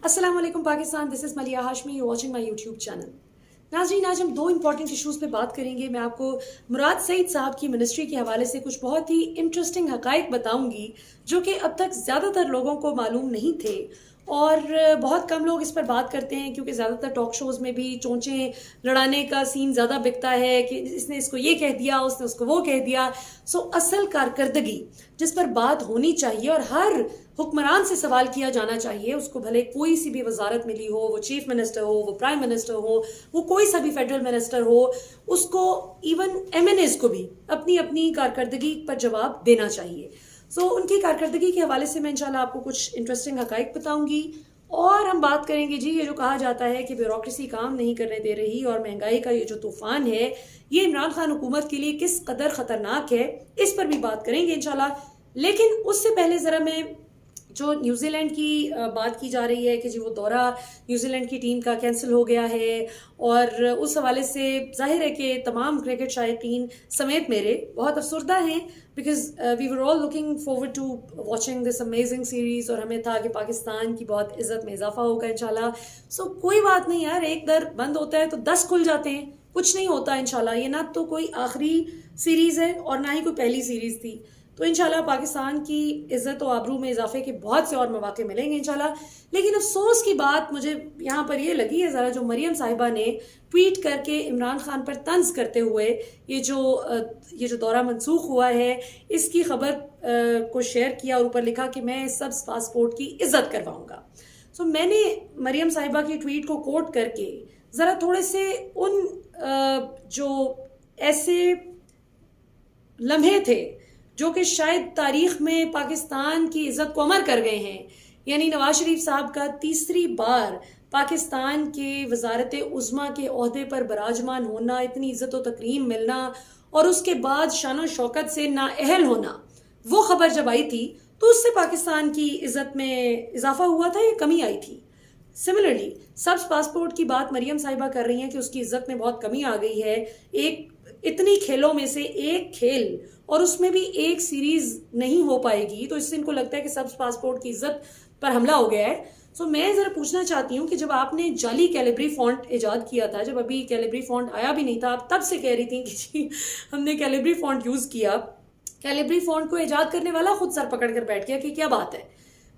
अस्सलाम वालेकुम Pakistan, this is मलिया Hashmi, you watching my YouTube channel. नाज़रीन, आज हम दो इंपॉर्टेंट इश्यूज़ पे बात करेंगे। मैं आपको मुराद सईद साहब की मिनिस्ट्री के हवाले से कुछ बहुत ही इंटरेस्टिंग हकाइक बताऊंगी जो कि अब तक ज़्यादातर लोगों को मालूम नहीं थे और बहुत कम लोग इस पर बात करते हैं क्योंकि ज़्यादातर टॉक शोज़ में भी चोंचें लड़ाने का सीन ज़्यादा बिकता है कि इसने इसको ये कह दिया, उसने उसको वो कह दिया। सो असल कारकर्दगी जिस पर बात होनी चाहिए और हर हुक्मरान से सवाल किया जाना चाहिए, उसको भले कोई सी भी वजारत मिली हो, वो चीफ मिनिस्टर हो, वो प्राइम मिनिस्टर हो, वो कोई सा भी फेडरल मिनिस्टर हो, उसको इवन एमएनएस को भी अपनी अपनी कारकर्दगी पर जवाब देना चाहिए। उनकी कारकर्दगी के हवाले से मैं इंशाल्लाह आपको कुछ इंटरेस्टिंग हकाइक बताऊंगी और हम बात करेंगे जी ये जो कहा जाता है कि ब्यूरोक्रेसी काम नहीं करने दे रही और महंगाई का ये जो तूफान है ये इमरान खान हुकूमत के लिए किस कदर खतरनाक है, इस पर भी बात करेंगे इंशाल्लाह। लेकिन उससे पहले ज़रा मैं जो न्यूजीलैंड की बात की जा रही है कि जी वो दौरा न्यूजीलैंड की टीम का कैंसिल हो गया है और उस हवाले से जाहिर है कि तमाम क्रिकेट शायकीन समेत मेरे बहुत अफसरदा हैं because we were all looking forward to watching this amazing series और हमें था कि पाकिस्तान की बहुत इज्जत में इजाफा होगा इंशाल्लाह। कोई बात नहीं यार, एक दर बंद होता है तो 10 खुल जाते हैं, कुछ नहीं होता इंशाल्लाह। ये ना तो कोई आखिरी सीरीज है और ना ही कोई पहली सीरीज थी, तो इंशाल्लाह पाकिस्तान की इज्जत और आबरू में इजाफे के बहुत से और मौके मिलेंगे इंशाल्लाह। लेकिन अफसोस की बात मुझे यहाँ पर ये लगी है ज़रा, जो मरियम साहिबा ने ट्वीट करके इमरान खान पर तंज करते हुए ये जो दौरा मनसूख हुआ है इसकी खबर को शेयर किया और ऊपर लिखा कि मैं सब पासपोर्ट की इज्जत करवाऊंगा। मैंने मरियम साहिबा की ट्वीट को कोट करके ज़रा थोड़े से उन जो ऐसे लम्हे थे जो कि शायद तारीख में पाकिस्तान की इज्जत को अमर कर गए हैं, यानी नवाज शरीफ साहब का तीसरी बार पाकिस्तान के वजारत उज़्मा के ओहदे पर बराजमान होना, इतनी इज्जत और तकरीम मिलना और उसके बाद शान शौकत से नाअहल होना, वो खबर जब आई थी तो उससे पाकिस्तान की इज्जत में इजाफा हुआ था या कमी आई थी। सिमिलरली सब्ज पासपोर्ट की बात मरियम साहिबा कर रही हैं कि उसकी इज्जत में बहुत कमी आ गई है। एक इतनी खेलों में से एक खेल और उसमें भी एक सीरीज नहीं हो पाएगी, तो इससे इनको लगता है कि सब्ज पासपोर्ट की इज्जत पर हमला हो गया है। मैं जरा पूछना चाहती हूँ कि जब आपने जाली कैलिब्री फॉन्ट इजाद किया था, जब अभी कैलिब्री फॉन्ट आया भी नहीं था, आप तब से कह रही थी कि जी हमने कैलिब्री फॉन्ट यूज किया। कैलिब्री फॉन्ट को इजाद करने वाला खुद सर पकड़ कर बैठ गया कि क्या बात है।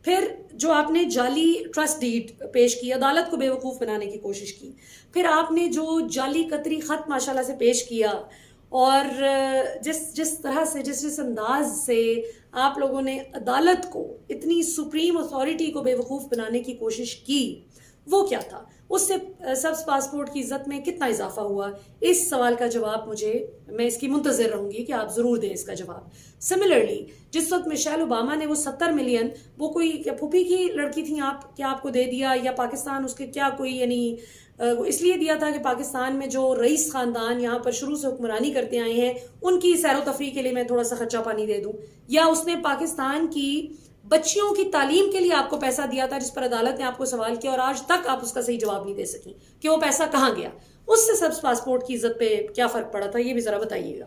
फिर जो आपने जाली ट्रस्ट डीड पेश की, अदालत को बेवकूफ़ बनाने की कोशिश की। फिर आपने जो जाली कतरी ख़त माशाल्लाह से पेश किया और जिस तरह से जिस अंदाज से आप लोगों ने अदालत को, इतनी सुप्रीम अथॉरिटी को बेवकूफ़ बनाने की कोशिश की, वो क्या था? उससे सब्ज पासपोर्ट की इज्जत में कितना इजाफा हुआ? इस सवाल का जवाब मैं इसकी मुंतज़िर रहूंगी कि आप ज़रूर दें इसका जवाब। सिमिलरली जिस वक्त मिशेल ओबामा ने वो 70 मिलियन, वो कोई क्या फूफी की लड़की थी, आप क्या आपको दे दिया या पाकिस्तान उसके क्या कोई यानी इसलिए दिया था कि पाकिस्तान में जो रईस खानदान यहाँ पर शुरू से हुक्मरानी करते आए हैं उनकी सैर व तफरी के लिए मैं थोड़ा सा खर्चा पानी दे दूं, या उसने पाकिस्तान की बच्चियों की तालीम के लिए आपको पैसा दिया था जिस पर अदालत ने आपको सवाल किया और आज तक आप उसका सही जवाब नहीं दे सकी कि वो पैसा कहाँ गया। उससे सब्ज पासपोर्ट की इज्जत पे क्या फर्क पड़ा था, ये भी जरा बताइएगा।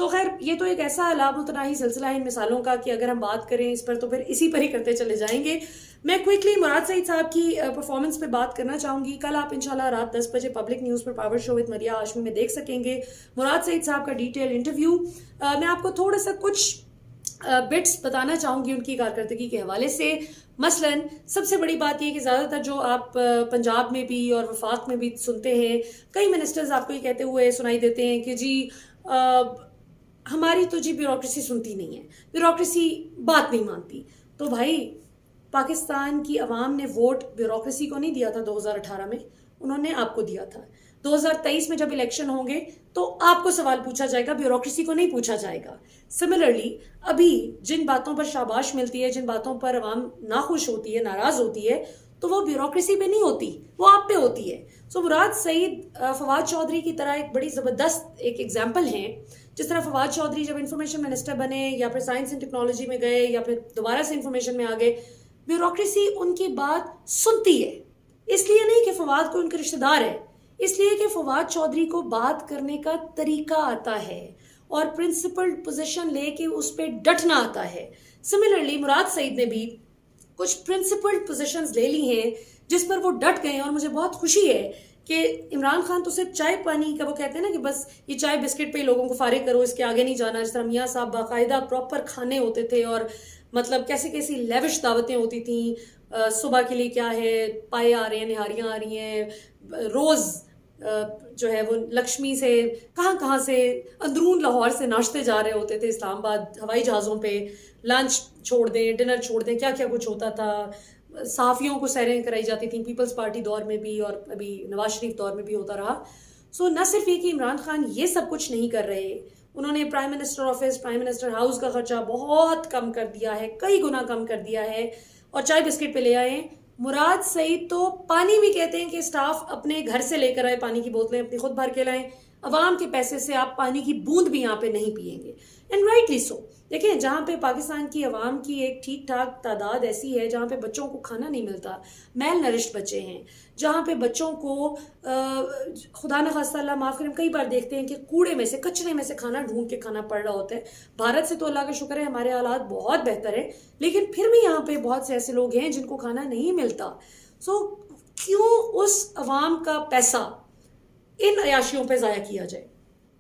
खैर ये तो एक ऐसा लामुतनाही सिलसिला है इन मिसालों का कि अगर हम बात करें इस पर तो फिर इसी पर ही करते चले जाएंगे। मैं क्विकली मुराद सईद साहब की परफॉर्मेंस पे बात करना चाहूंगी। कल आप इंशाल्लाह रात 10 बजे पब्लिक न्यूज़ पर पावर शो विद मरिया हाशमी में देख सकेंगे मुराद सईद साहब का डिटेल इंटरव्यू। मैं आपको थोड़ा सा कुछ बिट्स बताना चाहूंगी उनकी कारकर्दगी के हवाले से। मसलन सबसे बड़ी बात यह कि ज़्यादातर जो आप पंजाब में भी और वफाक में भी सुनते हैं, कई मिनिस्टर्स आपको ये कहते हुए सुनाई देते हैं कि जी हमारी तो जी ब्यूरोक्रेसी सुनती नहीं है, ब्यूरोक्रेसी बात नहीं मानती। तो भाई पाकिस्तान की अवाम ने वोट ब्यूरोक्रेसी को नहीं दिया था 2018 में, उन्होंने आपको दिया था। 2023 में जब इलेक्शन होंगे तो आपको सवाल पूछा जाएगा, ब्यूरोक्रेसी को नहीं पूछा जाएगा। सिमिलरली अभी जिन बातों पर शाबाश मिलती है, जिन बातों पर अवाम नाखुश होती है, नाराज होती है, तो वो ब्यूरोक्रेसी पे नहीं होती, वो आप पे होती है। मुराद सईद फवाद चौधरी की तरह एक बड़ी ज़बरदस्त एक एग्जाम्पल है। जिस तरह फवाद चौधरी जब इंफॉर्मेशन मिनिस्टर बने या फिर साइंस एंड टेक्नोलॉजी में गए या फिर दोबारा से इंफॉर्मेशन में आ गए, ब्यूरोक्रेसी उनकी बात सुनती है। इसलिए नहीं कि फवाद को उनके रिश्तेदार है, इसलिए कि फवाद चौधरी को बात करने का तरीका आता है और प्रिंसिपल पोजीशन लेके उस पर डटना आता है। सिमिलरली मुराद सईद ने भी कुछ प्रिंसिपल्ड पोजीशंस ले ली हैं جس پر وہ ڈٹ گئے. اور مجھے بہت خوشی ہے کہ عمران خان تو صرف چائے پانی کا، وہ کہتے ہیں نا کہ بس یہ چائے بسکٹ پہ ہی لوگوں کو فارغ کرو، اس کے آگے نہیں جانا. جس طرح میاں صاحب باقاعدہ پراپر کھانے ہوتے تھے اور مطلب کیسی کیسی لیوش دعوتیں ہوتی تھیں. صبح کے لیے کیا ہے، پائے آ رہے ہیں، نہاریاں آ رہی ہیں، روز جو ہے وہ لکشمی سے کہاں کہاں سے اندرون لاہور سے ناشتے جا رہے ہوتے تھے اسلام آباد ہوائی جہازوں پہ. لنچ چھوڑ دیں، ڈنر چھوڑ دیں، کیا کیا کچھ ہوتا تھا. صحافیوں کو سیریں کرائی جاتی تھیں، پیپلز پارٹی دور میں بھی اور ابھی نواز شریف دور میں بھی ہوتا رہا. سو نہ صرف یہ کہ عمران خان یہ سب کچھ نہیں کر رہے، انہوں نے prime minister office, prime minister house کا خرچہ بہت کم کر دیا ہے، کئی گنا کم کر دیا ہے، اور چائے بسکٹ پہ لے آئے. مراد سعید تو پانی بھی کہتے ہیں کہ اسٹاف اپنے گھر سے لے کر آئے، پانی کی بوتلیں اپنی خود بھر کے لائیں. عوام کے پیسے سے آپ پانی کی بوند بھی یہاں پہ نہیں پئیں گے. And rightly so. دیکھیں جہاں پہ پاکستان کی عوام کی ایک ٹھیک ٹھاک تعداد ایسی ہے جہاں پہ بچوں کو کھانا نہیں ملتا، میل نرشڈ بچے ہیں، جہاں پہ بچوں کو خدا نخواستہ اللہ معاف کرے، کئی بار دیکھتے ہیں کہ کوڑے میں سے، کچرے میں سے کھانا ڈھونڈ کے کھانا پڑ رہا ہوتا ہے. بھارت سے تو اللہ کا شکر ہے ہمارے حالات بہت بہتر ہیں، لیکن پھر بھی یہاں پہ بہت سے ایسے لوگ ہیں جن کو کھانا نہیں ملتا. سو کیوں اس عوام کا پیسہ ان عیاشیوں پہ ضائع کیا جائے.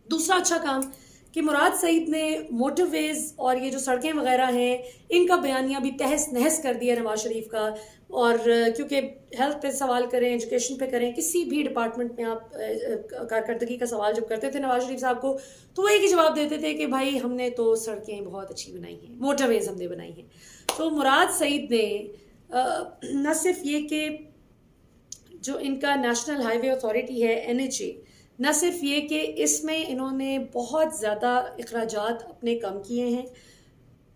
دوسرا اچھا کام کہ مراد سعید نے موٹر ویز اور یہ جو سڑکیں وغیرہ ہیں ان کا بیانیہ بھی تہس نہس کر دیا نواز شریف کا. اور کیونکہ ہیلتھ پہ سوال کریں، ایجوکیشن پہ کریں، کسی بھی ڈپارٹمنٹ میں آپ کارکردگی کا سوال جب کرتے تھے نواز شریف صاحب کو تو وہ ایک ہی جواب دیتے تھے کہ بھائی ہم نے تو سڑکیں بہت اچھی بنائی ہیں، موٹر ویز ہم نے بنائی ہیں. تو مراد سعید نے نہ صرف یہ کہ جو ان کا نیشنل ہائی وے اتھارٹی ہے NHA، نہ صرف یہ کہ اس میں انہوں نے بہت زیادہ اخراجات اپنے کم کیے ہیں.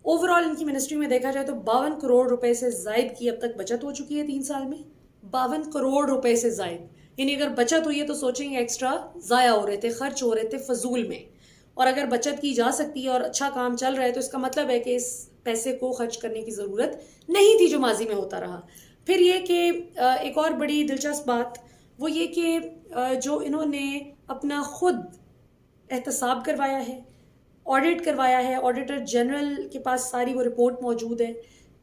اوور آل ان کی منسٹری میں دیکھا جائے تو 52 کروڑ روپے سے زائد کی اب تک بچت ہو چکی ہے 3 سال میں. 52 کروڑ روپے سے زائد، یعنی اگر بچت ہوئی ہے تو سوچیں گے ایکسٹرا ضائع ہو رہے تھے، خرچ ہو رہے تھے فضول میں. اور اگر بچت کی جا سکتی ہے اور اچھا کام چل رہا ہے تو اس کا مطلب ہے کہ اس پیسے کو خرچ کرنے کی ضرورت نہیں تھی جو ماضی میں ہوتا رہا. پھر یہ کہ ایک اور بڑی دلچسپ بات وہ یہ کہ جو انہوں نے اپنا خود احتساب کروایا ہے، آڈٹ کروایا ہے، آڈیٹر جنرل کے پاس ساری وہ رپورٹ موجود ہے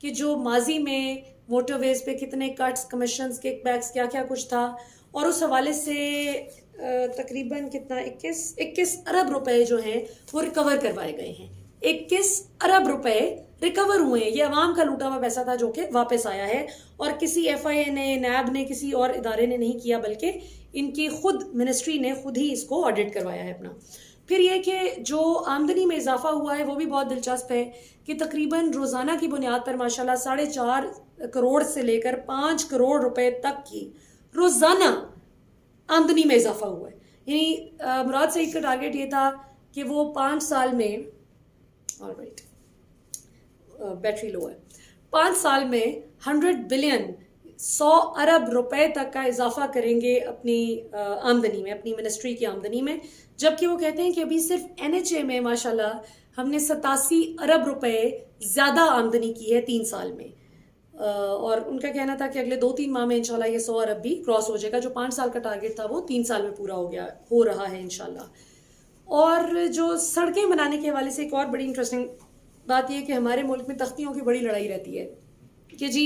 کہ جو ماضی میں موٹر ویز پہ کتنے کٹس، کمیشنز، کک بیکس، کیا کیا کچھ تھا. اور اس حوالے سے تقریباً کتنا 21 ارب روپے جو ہیں وہ ریکور کروائے گئے ہیں. 21 ارب روپے ریکور ہوئے ہیں. یہ عوام کا لوٹا ہوا پیسہ تھا جو کہ واپس آیا ہے، اور کسی FIA نے، نیب نے، کسی اور ادارے نے نہیں کیا، بلکہ ان کی خود منسٹری نے خود ہی اس کو آڈٹ کروایا ہے اپنا. پھر یہ کہ جو آمدنی میں اضافہ ہوا ہے وہ بھی بہت دلچسپ ہے کہ تقریباً روزانہ کی بنیاد پر ماشاءاللہ 4.5 کروڑ سے لے کر 5 کروڑ روپے تک کی روزانہ آمدنی میں اضافہ ہوا ہے. یعنی مراد سعید کا ٹارگیٹ یہ تھا کہ وہ 5 سال میں بیٹری لو ہے 5 سال میں 100 بلین 100 ارب روپے تک کا اضافہ کریں گے اپنی آمدنی میں، اپنی منسٹری کی آمدنی میں. جبکہ وہ کہتے ہیں کہ ابھی صرف NHA میں ماشاءاللہ ہم نے 87 ارب روپے زیادہ آمدنی کی ہے 3 سال میں. اور ان کا کہنا تھا کہ اگلے 2-3 ماہ میں انشاءاللہ یہ 100 ارب بھی کراس ہو جائے گا. جو 5 سال کا ٹارگیٹ تھا وہ 3 سال میں پورا ہو رہا ہے انشاءاللہ. اور جو سڑکیں بنانے کے حوالے سے ایک اور بڑی انٹرسٹنگ بات یہ کہ ہمارے ملک میں تختیوں کی بڑی لڑائی رہتی ہے کہ جی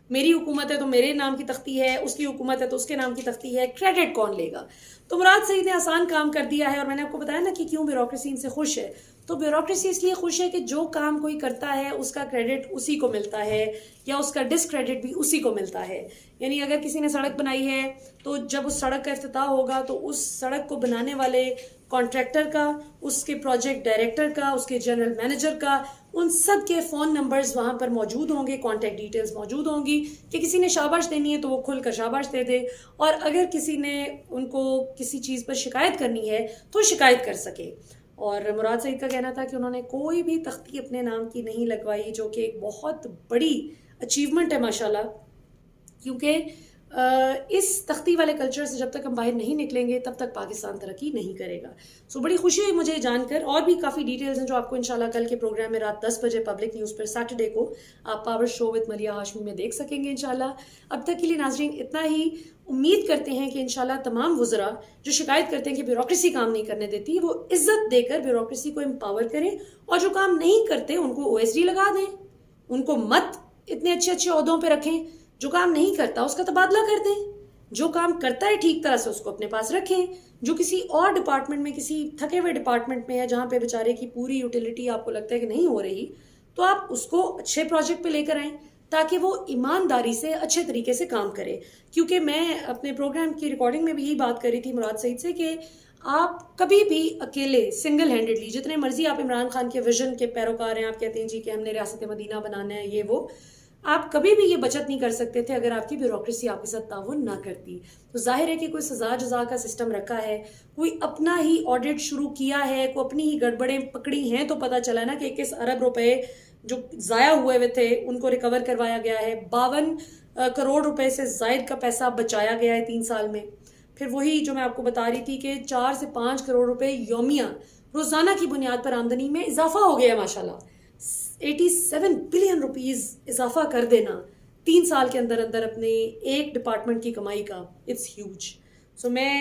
میری حکومت ہے تو میرے نام کی تختی ہے، اس کی حکومت ہے تو اس کے نام کی تختی ہے، کریڈٹ کون لے گا. تو مراد سعید نے آسان کام کر دیا ہے. اور میں نے آپ کو بتایا نا کہ کیوں بیوروکریسی ان سے خوش ہے. تو بیوروکریسی اس لیے خوش ہے کہ جو کام کوئی کرتا ہے اس کا کریڈٹ اسی کو ملتا ہے یا اس کا ڈسکریڈٹ بھی اسی کو ملتا ہے. یعنی اگر کسی نے سڑک بنائی ہے تو جب اس سڑک کا افتتاح ہوگا تو اس سڑک کو بنانے والے کانٹریکٹر کا، اس کے پروجیکٹ ڈائریکٹر کا، اس کے جنرل مینیجر کا، ان سب کے فون نمبرز وہاں پر موجود ہوں گے، کانٹیکٹ ڈیٹیلز موجود ہوں گی کہ کسی نے شاباش دینی ہے تو وہ کھل کر شاباش دے دے، اور اگر کسی نے ان کو کسی چیز پر شکایت کرنی ہے تو شکایت کر سکے. اور مراد سعید کا کہنا تھا کہ انہوں نے کوئی بھی تختی اپنے نام کی نہیں لگوائی، جو کہ ایک بہت بڑی اچیومنٹ ہے ماشاءاللہ، کیونکہ اس تختی والے کلچر سے جب تک ہم باہر نہیں نکلیں گے تب تک پاکستان ترقی نہیں کرے گا. سو بڑی خوشی ہوئی مجھے جان کر. اور بھی کافی ڈیٹیلز ہیں جو آپ کو انشاءاللہ کل کے پروگرام میں رات 10 بجے پبلک نیوز پر سیٹرڈے کو آپ power show with Maliha Hashmi میں دیکھ سکیں گے انشاءاللہ. اب تک کے لیے ناظرین اتنا ہی. امید کرتے ہیں کہ انشاءاللہ تمام وزراء جو شکایت کرتے ہیں کہ بیوروکریسی کام نہیں کرنے دیتی، وہ عزت دے کر بیوروکریسی کو امپاور کریں، اور جو کام نہیں کرتے ان کو OSD لگا دیں، ان کو مت اتنے اچھے عہدوں پہ رکھیں जो काम नहीं करता उसका तबादला कर दें, जो काम करता है ठीक तरह से उसको अपने पास रखें, जो किसी और डिपार्टमेंट में, किसी थके हुए डिपार्टमेंट में है जहाँ पे बेचारे की पूरी यूटिलिटी आपको लगता है कि नहीं हो रही, तो आप उसको अच्छे प्रोजेक्ट पे लेकर आएं ताकि वो ईमानदारी से अच्छे तरीके से काम करे. क्योंकि मैं अपने प्रोग्राम की रिकॉर्डिंग में भी यही बात कर रही थी मुराद सईद से कि आप कभी भी अकेले सिंगल हैंडेडली, जितने मर्जी आप इमरान खान के विजन के पैरोकार हैं, आप कहते हैं जी कि हमने रियासत मदीना बनाना है, ये वो, आप कभी भी ये बचत नहीं कर सकते थे अगर आपकी ब्यूरोक्रेसी आपके साथ ताउन ना करती. तो जाहिर है कि कोई सजा जजा का सिस्टम रखा है, कोई अपना ही ऑडिट शुरू किया है, कोई अपनी ही गड़बड़ें पकड़ी हैं, तो पता चला ना कि 21 अरब रुपए जो ज़ाया हुए थे उनको रिकवर करवाया गया है, 52 करोड़ रुपए से जायद का पैसा बचाया गया है 3 साल में. फिर वही जो मैं आपको बता रही थी कि 4 से 5 करोड़ रुपए यौमिया रोज़ाना की बुनियाद पर आमदनी में इजाफा हो गया माशाल्लाह. 87 बिलियन रुपीस इजाफा कर देना 3 साल के अंदर अंदर अपने एक डिपार्टमेंट की कमाई का, इट्स ह्यूज. सो मैं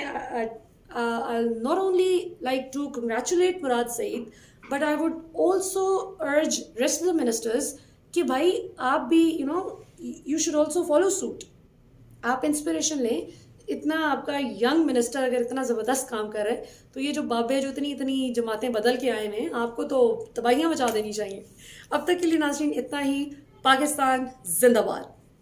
not only like to congratulate Murad Saeed, but I would also urge rest of the ministers कि भाई आप भी you should also follow suit. आप इंस्पिरेशन लें. इतना आपका यंग मिनिस्टर अगर इतना ज़बरदस्त काम कर रहा है, तो ये जो बाबे जो इतनी इतनी जमातें बदल के आए हैं, आपको तो तबाहियाँ मचा देनी चाहिए. अब तक के लिए नाज़रीन इतना ही. पाकिस्तान जिंदाबाद.